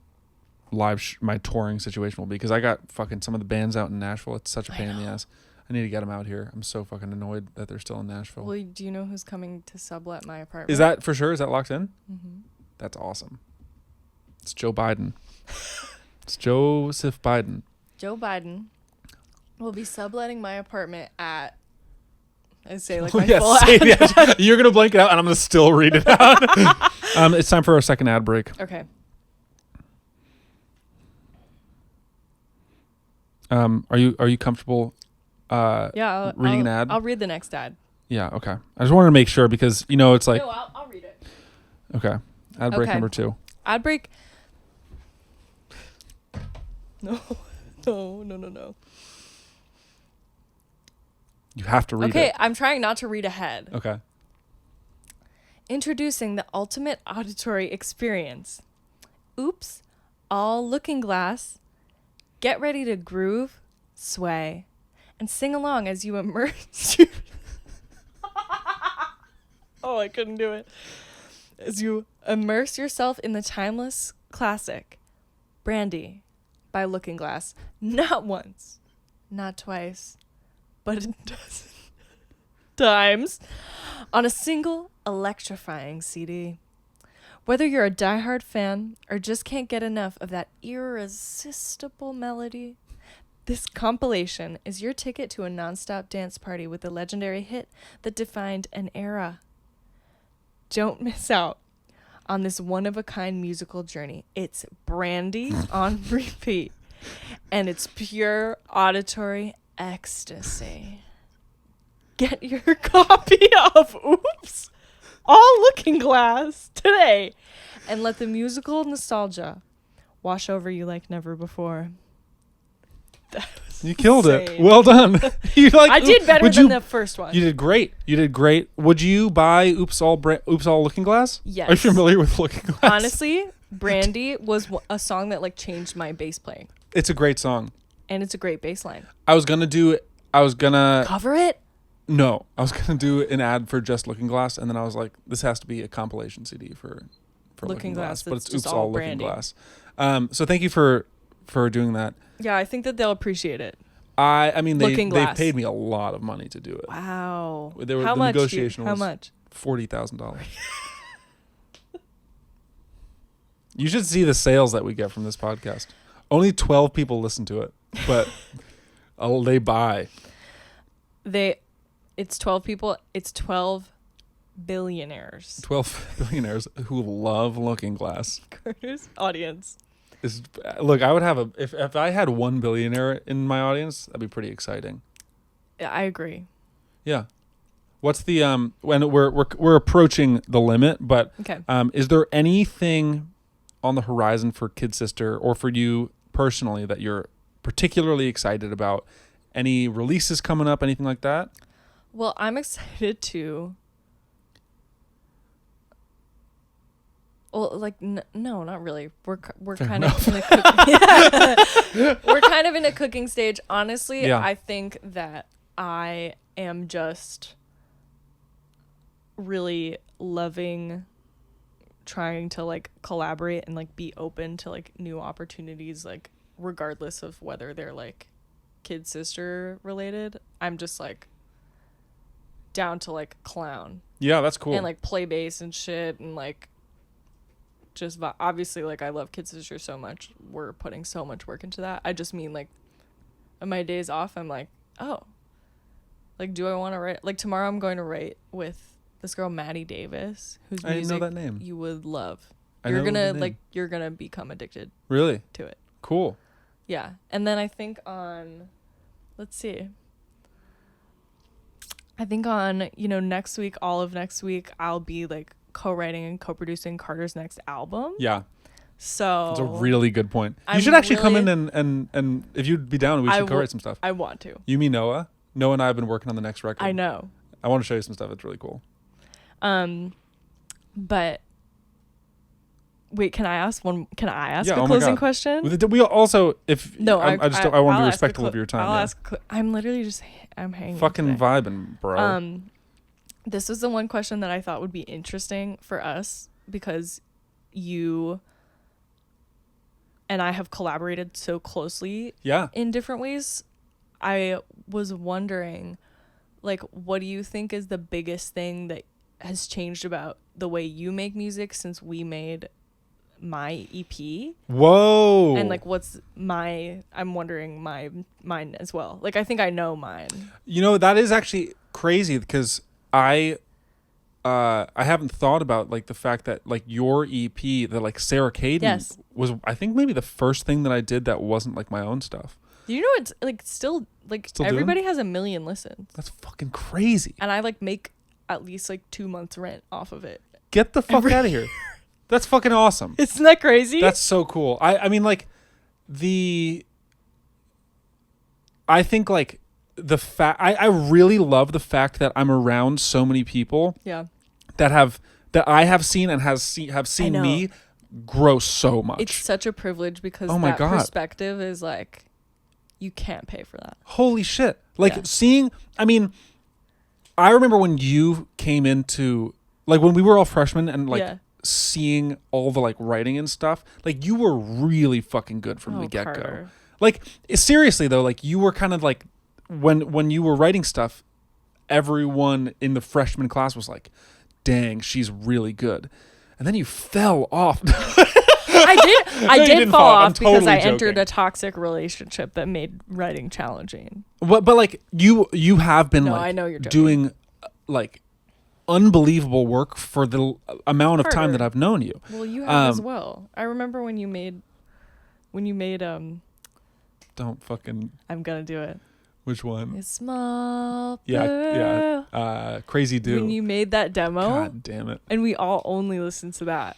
my touring situation will be because I got fucking some of the bands out in Nashville. It's such a pain in the ass. I need to get them out here. I'm so fucking annoyed that they're still in Nashville. Well, do you know who's coming to sublet my apartment? Is that for sure? Is that locked in? Mm-hmm. That's awesome. It's Joe Biden. It's Joseph Biden. Joe Biden will be subletting my apartment at. I say like Oh, my yes, full say the address. address. You're gonna blank it out, and I'm gonna still read it out. It's time for our second ad break. Okay. Are you comfortable? Yeah. Reading an ad. I'll read the next ad. Yeah. Okay. I just wanted to make sure because it's like. No, I'll read it. Okay. Ad break Okay. number 2. Ad break. No. You have to read Okay, it. I'm trying not to read ahead. Okay. Introducing the ultimate auditory experience. Oops, all Looking Glass. Get ready to groove, sway, and sing along as you immerse. Oh, I couldn't do it. As you immerse yourself in the timeless classic, Brandy by Looking Glass. Not once, not twice, but a dozen times on a single electrifying CD. Whether you're a diehard fan or just can't get enough of that irresistible melody, this compilation is your ticket to a nonstop dance party with the legendary hit that defined an era. Don't miss out on this one-of-a-kind musical journey. It's Brandy on repeat, and it's pure auditory ecstasy. Get your copy of Oops, All Looking Glass today, and let the musical nostalgia wash over you like never before. You killed it. insane. Well done. I did better than the first one. You did great. Would you buy Oops All Looking Glass? Yes. Are you familiar with Looking Glass? Honestly, Brandy was a song that like changed my bass playing, It's a great song. and it's a great bass line. I was gonna Cover it. No, I was gonna do an ad for just Looking Glass, and then I was like, this has to be a compilation CD for Looking Glass, but that's it's just Oops all All Looking Brandy. Glass. So thank you for doing that. Yeah, I think that they'll appreciate it. I mean, they Looking paid me a lot of money to do it. Wow. The How much? negotiation How was much? $40,000. You should see the sales that we get from this podcast. Only 12 people listen to it, but they buy. It's 12 people. It's 12 billionaires. 12 billionaires who love Looking Glass. Carter's audience. Look, I would have if I had 1 billionaire in my audience, that'd be pretty exciting. Yeah, I agree. Yeah. What's the when we're approaching the limit, but Okay. Is there anything on the horizon for Kid Sister or for you personally that you're particularly excited about? Any releases coming up, anything like that? Well, I'm excited to. Well, like no, not really. We're kind of in a we're kind of in a cooking stage. Honestly, Yeah. I think that I am just really loving trying to like collaborate and like be open to like new opportunities, like regardless of whether they're like Kid Sister related. I'm just like down to like clown Yeah, that's cool. and like play bass and shit and like just obviously like I love Kid Sister so much. We're putting so much work into that. I just mean like on my days off I'm like, oh, like do I want to write? Like tomorrow I'm going to write with this girl Maddie Davis, whose I didn't know music that name. you would love. I You're know the gonna name. like you're gonna become addicted Really? to it. Cool. Yeah. And then I think on next week, all of next week, I'll be like co-writing and co-producing Carter's next album. Yeah. So That's a really good point. You I'm should actually come in really- and if you'd be down, we should co-write some stuff. I want to. You mean Noah? Noah and I have been working on the next record. I know. I want to show you some stuff. It's really cool. But wait, can I ask a my closing God. question? We also, if No, I want to be I'll ask respectful of your time. I'm literally just I'm hanging. Fucking today. vibing, bro. This is the one question that I thought would be interesting for us because you and I have collaborated so closely Yeah. in different ways. I was wondering, like, what do you think is the biggest thing that has changed about the way you make music since we made my EP? Whoa. And like I'm wondering mine as well. Like I think I know mine. You know, that is actually crazy because I haven't thought about like the fact that like your EP, the like Sara Keden was I think maybe the first thing that I did that wasn't like my own stuff. You know, it's like still everybody has 1 million listens. That's fucking crazy. And I like make at least like 2 months rent off of it. Get the fuck out of here. That's fucking awesome. Isn't that crazy? That's so cool. I mean like I think like the fact I really love the fact that I'm around so many people that I have seen and have seen me grow so much. It's such a privilege because my that God. perspective is like you can't pay for that. Holy shit. Like seeing, I mean, I remember when you came into, like when we were all freshmen and like seeing all the like writing and stuff, like you were really fucking good from the get-go. Carter. Like seriously though, like you were kind of like, when you were writing stuff, everyone in the freshman class was like, dang, she's really good. And then you fell off. I did fall off because totally I joking. entered a toxic relationship that made writing challenging. But like you have been I know you're joking. doing like unbelievable work for the amount of time that I've known you. Well, you have as well. I remember when you made Don't fucking. I'm gonna do it. Which one? It's small. Yeah. Crazy Dude. When you made that demo. God damn it. And we all only listened to that.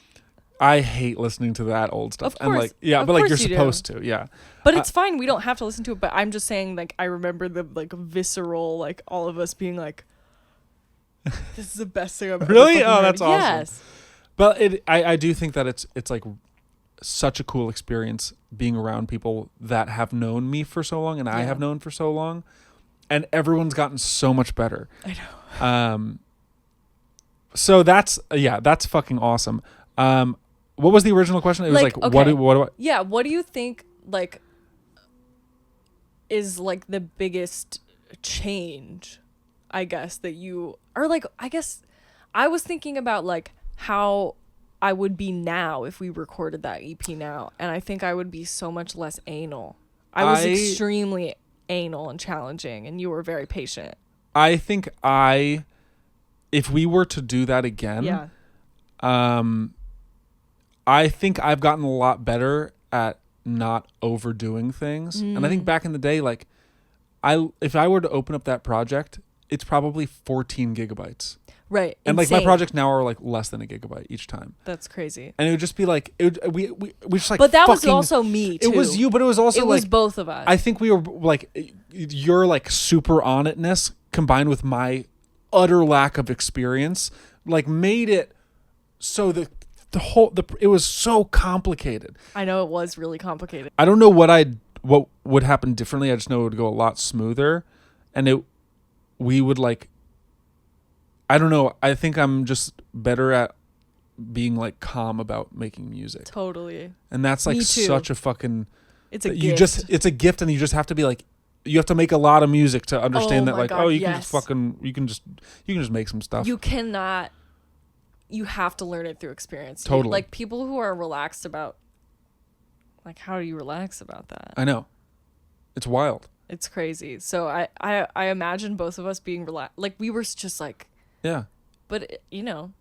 I hate listening to that old stuff. Of course, and like, yeah, of but like you're course you supposed do. to, yeah. But it's fine. We don't have to listen to it. But I'm just saying, like, I remember the like visceral, like all of us being like, "This is the best thing I've ever Really? fucking Oh, heard." that's awesome. Yes. But I do think that it's like such a cool experience being around people that have known me for so long and I have known for so long, and everyone's gotten so much better. I know. So that's fucking awesome. What was the original question? It was like what do I? Yeah, what do you think like is like the biggest change, I guess, that you are like, I guess I was thinking about like how I would be now if we recorded that EP now, and I think I would be so much less anal. I was extremely anal and challenging, and you were very patient. I think if we were to do that again, I think I've gotten a lot better at not overdoing things. And I think back in the day, like if I were to open up that project, it's probably 14 gigabytes. Right. And insane. like my projects now are like less than a gigabyte each time. That's crazy. And it would just be like, we just like, but that was also me too. It was you, but it was also it like, was both of us. I think we were like, your like super on itness combined with my utter lack of experience, like made it so that it was so complicated. I know it was really complicated. I don't know what would happen differently. I just know it would go a lot smoother, and we would like, I don't know. I think I'm just better at being like calm about making music. Totally. And that's like such a fucking. It's a gift. It's a gift, and you just have to be like, you have to make a lot of music to understand that. Like, God, you can just fucking, you can just make some stuff. You cannot. You have to learn it through experience. Totally. Like people who are relaxed about. Like, how do you relax about that? I know. It's wild. It's crazy. So I imagine both of us being relaxed. Like we were just like. Yeah. But you know.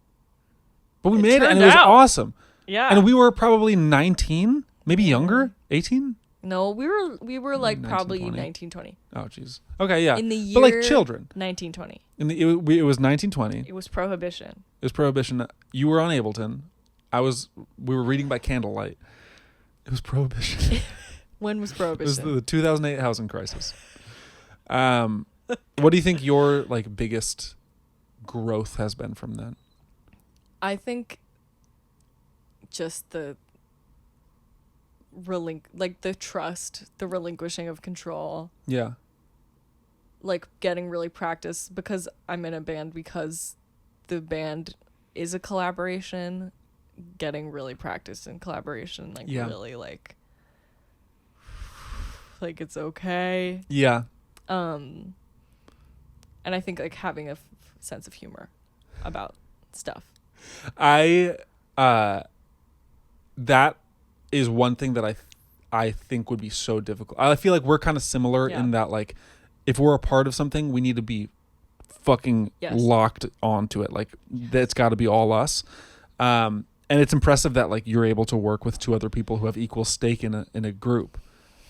But we made it, and it was awesome. Yeah. And we were probably 19, maybe younger, 18. No, we were like 19, probably 20. 19, 20. Oh, jeez. Okay, yeah. In the year, but like children. 1920. It was 1920. It was prohibition. It was prohibition. You were on Ableton. we were reading by candlelight. It was Prohibition. When was It was Prohibition? the 2008 housing crisis. What do you think your like biggest growth has been from that? I think just the the trust, the relinquishing of control, Yeah. like getting really practiced, because I'm in a band, because the band is a collaboration, getting really practiced in collaboration, like Yeah. really like it's okay. Yeah. And I think like having a sense of humor about stuff. That is one thing that I think would be so difficult. I feel like we're kind of similar in that, like, if we're a part of something, we need to be fucking locked onto it. Like, it's got to be all us. And it's impressive that like you're able to work with two other people who have equal stake in a group.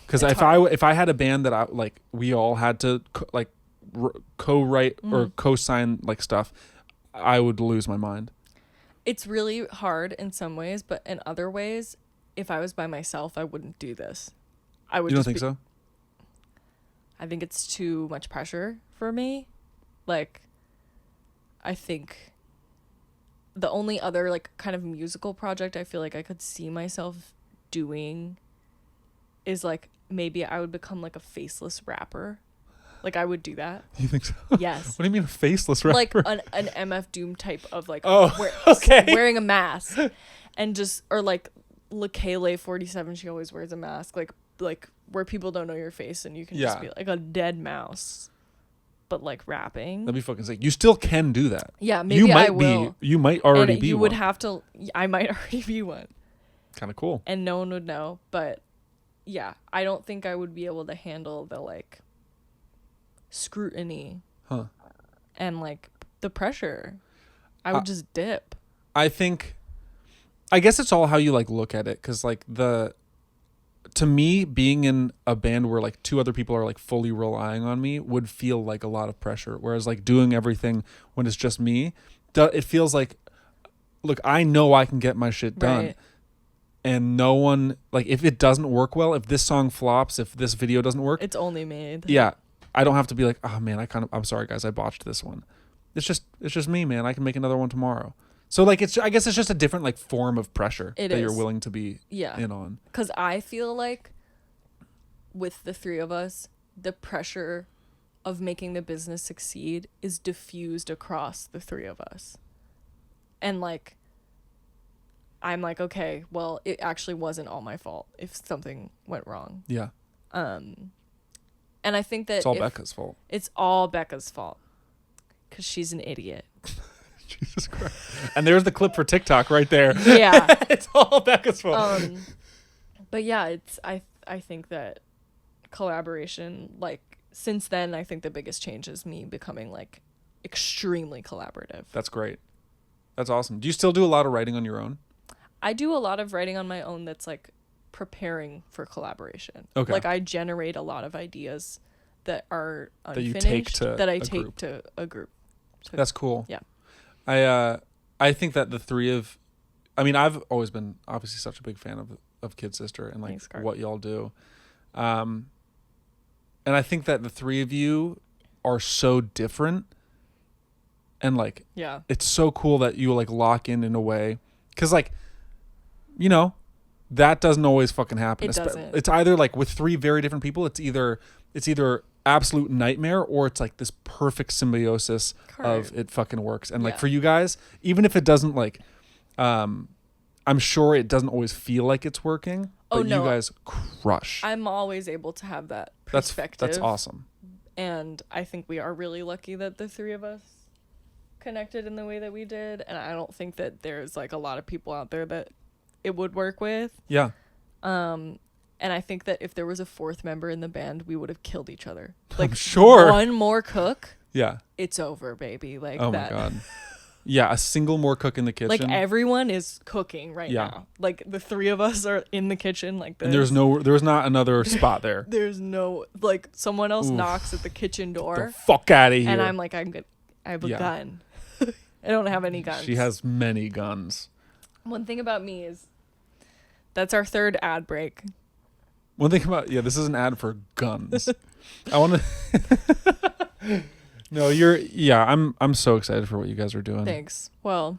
Because if I had a band that we all had to co-write or co-sign like stuff, I would lose my mind. It's really hard in some ways, but in other ways, if I was by myself, I wouldn't do this. I would. You don't think so? I think it's too much pressure for me. Like, I think the only other like kind of musical project I feel like I could see myself doing is like maybe I would become like a faceless rapper. Like, I would do that. You think so? Yes. What do you mean a faceless rapper? Like an MF Doom type of like okay. wearing a mask, and just, or like Lekele 47, she always wears a mask, like where people don't know your face and you can just be like a dead mouse, but like rapping. That'd be fucking sick. You still can do that. Yeah, maybe I will. You might already and be you one. would have to. I might already be one. Kind of cool. And no one would know, but yeah, I don't think I would be able to handle the like scrutiny and like the pressure. I would just dip. I guess it's all how you like look at it, because like to me, being in a band where like two other people are like fully relying on me would feel like a lot of pressure, whereas like doing everything when it's just me, it feels like, look, I know I can get my shit done. Right. And no one, like, if it doesn't work well, if this song flops, if this video doesn't work, It's only made. yeah, I don't have to be like, oh man, I'm sorry guys, I botched this one. It's just me, man. I can make another one tomorrow. So like, I guess it's just a different like form of pressure you're willing to be in on. Because I feel like with the three of us, the pressure of making the business succeed is diffused across the three of us. And like, I'm like, okay, well, it actually wasn't all my fault if something went wrong. Yeah. And I think that it's all Becca's fault. It's all Becca's fault, because she's an idiot. Jesus Christ. And there's the clip for TikTok right there. Yeah. It's all Becca's fault. But yeah, I think that collaboration, like, since then, I think the biggest change is me becoming like extremely collaborative. That's great. That's awesome. Do you still do a lot of writing on your own? I do a lot of writing on my own that's like preparing for collaboration. Okay. Like, I generate a lot of ideas that are unfinished that you take to that I a take group. to a group. That's cool. Yeah. I think that the three of, I mean, I've always been obviously such a big fan of Kid Sistr and like Thanks, Gar. what y'all do. And I think that the three of you are so different, and like, Yeah. it's so cool that you like lock in a way, because like, you know, that doesn't always fucking happen. It doesn't. It's either like with three very different people, it's either absolute nightmare, or it's like this perfect symbiosis of it fucking works. And like for you guys, even if it doesn't like, I'm sure it doesn't always feel like it's working, but you guys crush. I'm always able to have that perspective. That's awesome. And I think we are really lucky that the three of us connected in the way that we did. And I don't think that there's like a lot of people out there that it would work with. Yeah. And I think that if there was a fourth member in the band, we would have killed each other. Like, I'm sure. One more cook. Yeah. It's over, baby. Like, oh that. my God. Yeah, a single more cook in the kitchen. Like, everyone is cooking right now. Like, the three of us are in the kitchen like this. And there's not another spot there. There's no, like, someone else knocks at the kitchen door. Get the fuck out of here. And I'm like, I'm good. I have a gun. I don't have any guns. She has many guns. One thing about me is that's our third ad break. One thing about this is an ad for guns. I want to. No, I'm so excited for what you guys are doing. Thanks. Well,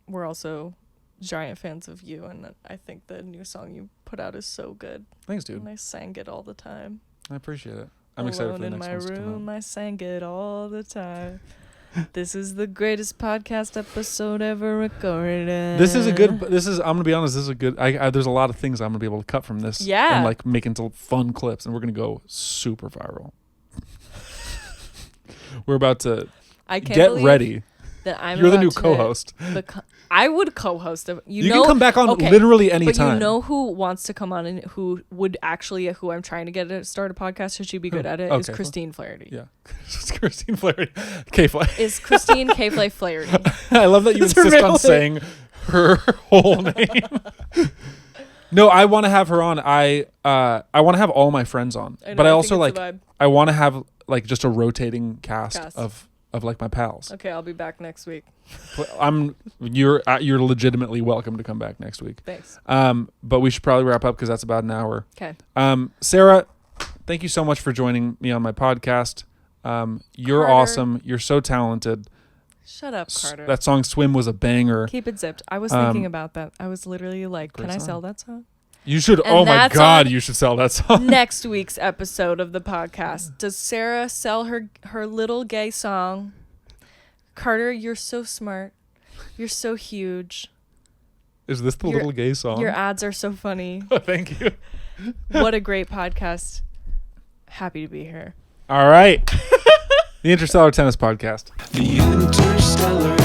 we're also giant fans of you, and I think the new song you put out is so good. Thanks, dude. And I sang it all the time. I appreciate it. I'm excited for the next ones to come out. Alone in my room, I sang it all the time. This is the greatest podcast episode ever recorded. I'm gonna be honest, this is a good. There's a lot of things I'm gonna be able to cut from this. Yeah. And like make into fun clips, and we're gonna go super viral. We're about to get ready. That You're the new co-host. I would co-host. You can come back on literally any time. But you know who wants to come on and who I'm trying to get to start a podcast, so she'd be good at it, is Christine Flaherty. Yeah. It's Christine Flaherty. K-Fly. Is Christine K-Fly Flaherty. I love that you insist on saying her whole name. No, I want to have her on. I want to have all my friends on. But I also I want to have like just a rotating cast. Of like my pals. Okay, I'll be back next week. You're legitimately welcome to come back next week. Thanks. But we should probably wrap up because that's about an hour. Okay. Sarah, thank you so much for joining me on my podcast. You're Carter. Awesome. You're so talented. Shut up, Carter. That song "Swim" was a banger. Keep it zipped. I was thinking about that. I was literally like, can I sell that song? You should. Oh my God, you should sell that song. Next week's episode of the podcast. Does Sara sell her little gay song? Carter, you're so smart. You're so huge. Is this the little gay song? Your ads are so funny. Thank you. What a great podcast. Happy to be here. All right. The Interstellar Tennis Podcast. The Interstellar